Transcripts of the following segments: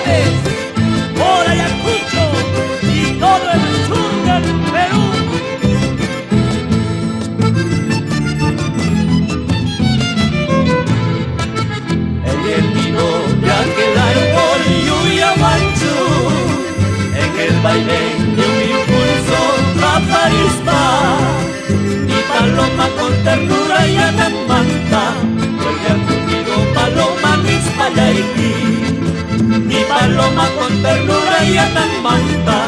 Juárez, por Ayacucho y todo el sur del Perú. El vino de aquel árbol Yuyahuanchu, en el baile de un impulso Paparispa, mi paloma con ternura y anamanta, vuelve a tu nido paloma Nispayaiki. Mi paloma con ternura y anamanta,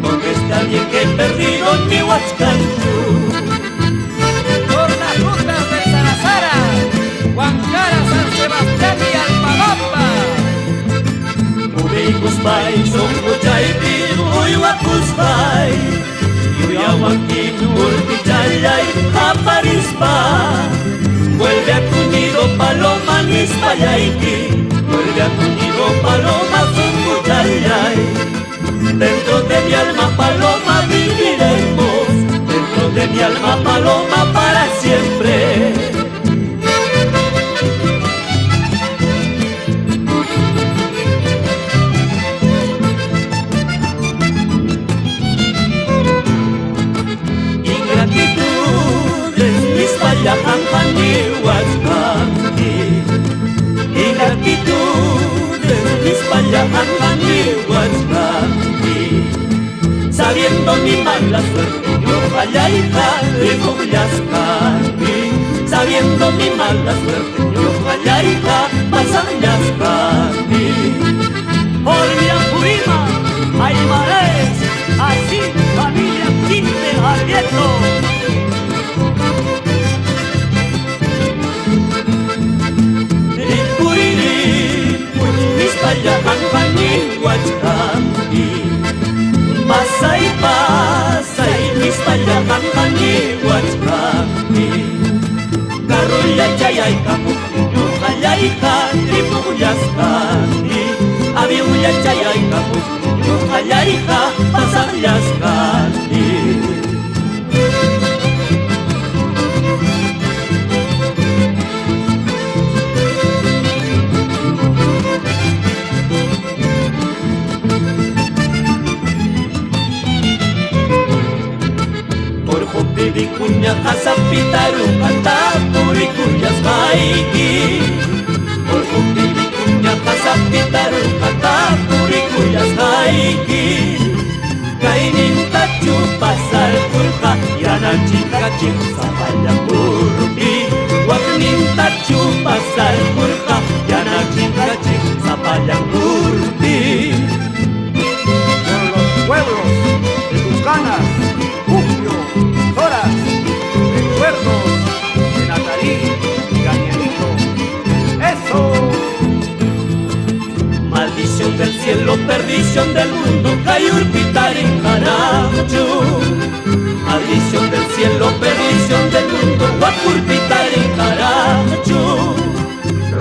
porque está bien que he perdido en mi Huachcanchu. Por las rutas de Sarazara, Huancara, San Sebastián y Almagamba. Ubeikuspai, Songuchaypi, Uywakuspai, Yuyahuanquín, Ulpichayay, Aparispa. Vuelve a tu nido paloma Nispayaiki, vuelve a tu nido paloma Songuchayay. Dentro de mi alma paloma viviremos, dentro de mi alma paloma para siempre. Ingratitudes, Nispayahanjani Huascanqui. Ingratitudes, Nispayahanjani Huascanqui. Sabiendo mi mala suerte, yo fallayja de Muglascanqui. Sabiendo mi mala suerte, yo fallayja Pasayascanqui. Olvia Purima, Aymares, así familia Quinte Arrieto. Ripuriri, Nispayahanjani Huascanqui. Pasay, pasay, Nispayahanjani Huascanqui. Karuya chayay kamukuyu hayayka Tripuyascanqui. Aviuya chayay kamukuyu hayayka Pasayascanqui. Vicuña Hasapitaru Katapuri Cuyas Maiki. Por Vicuña Hasapitaru Katapuri Cuyas Maiki. Kainin tachu pasar purja yana chica chica vaya purpi. Waknin tachu pasar purja yana chica chica vaya purpi. Por los pueblos de Tucanas, Jupio, Horas, recuerdos de Natalí y Danielito. ¡Eso! Maldición del cielo, perdición del mundo, Cayurpitari Carachu. Maldición del cielo, perdición del mundo, Guacurpitari Carachu.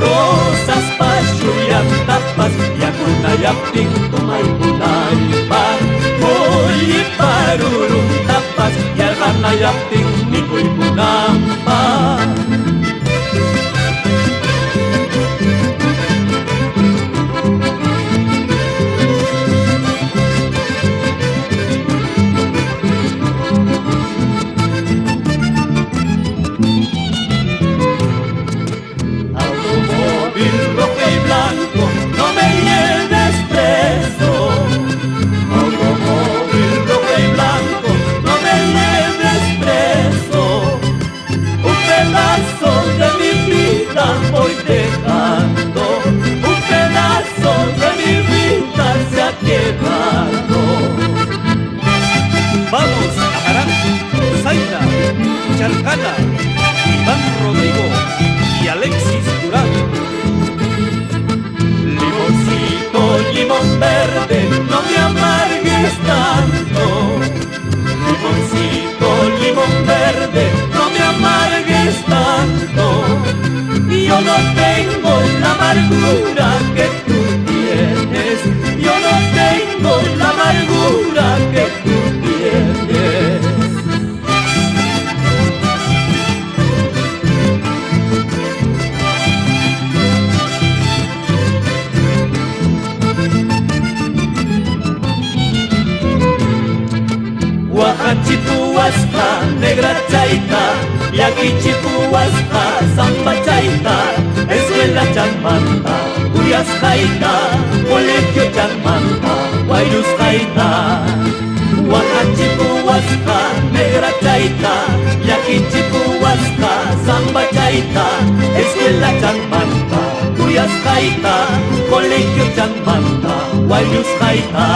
Rosas, pachuyas, tapas, yaculta, yapinto, maipunaypa. Oye, parurum, tapas, yalgana, yapin, nicuipunampa. Automóvil rojo y blanco, no me lleves preso. Automóvil rojo y blanco, no me lleves preso. Un pedazo de mi vida voy dejando, un pedazo de mi vida se ha quedado. Vamos a Amarante, Zaina, Charcana, Iván Rodrigo y Alexis Durán. Limoncito, limón verde, no me amargues tanto. Limoncito, limón verde, no me amargues tanto. Yo no tengo la amargura que tú tienes. Yo no tengo la amargura que tú tienes. chipuasqa negra chayta llaki chipuasqa samba chayta escuela chanmanta uyasqayta colegio chanmanta wayrusqayta waqa chipuasqa negra chayta llaki chipuasqa samba chayta escuela chanmanta uyasqayta colegio chanmanta wayrusqayta